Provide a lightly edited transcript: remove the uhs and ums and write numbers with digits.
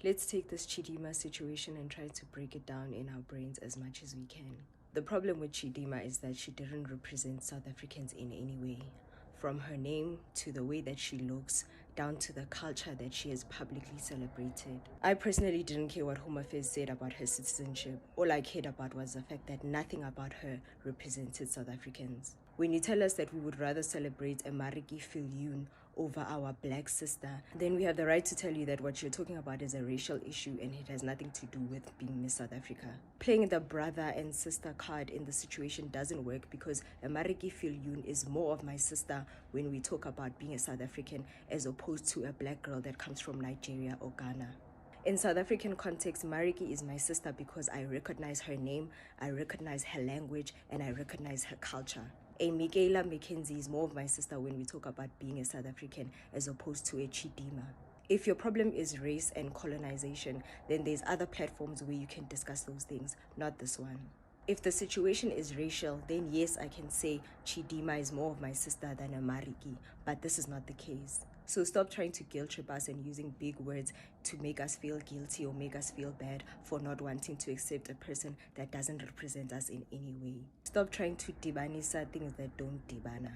Let's take this Chidima situation and try to break it down in our brains as much as we can. The problem with Chidima is that she didn't represent South Africans in any way. From her name to the way that she looks, down to the culture that she has publicly celebrated. I personally didn't care what Home Affairs said about her citizenship. All I cared about was the fact that nothing about her represented South Africans. When you tell us that we would rather celebrate a Mariki Viljoen over our black sister, then we have the right to tell you that what you're talking about is a racial issue and it has nothing to do with being Miss South Africa. Playing the brother and sister card in the situation doesn't work because a Mariki Viljoen is more of my sister when we talk about being a South African as opposed to a black girl that comes from Nigeria or Ghana. In South African context, Mariki is my sister because I recognize her name, I recognize her language, and I recognize her culture. A Michaela Mackenzie is more of my sister when we talk about being a South African as opposed to a Chidima. If your problem is race and colonization, then there's other platforms where you can discuss those things, not this one. If the situation is racial, then yes, I can say Chidima is more of my sister than a Mariki, but this is not the case. So stop trying to guilt trip us and using big words to make us feel guilty or make us feel bad for not wanting to accept a person that doesn't represent us in any way. Stop trying to dibanisa things that don't dibana.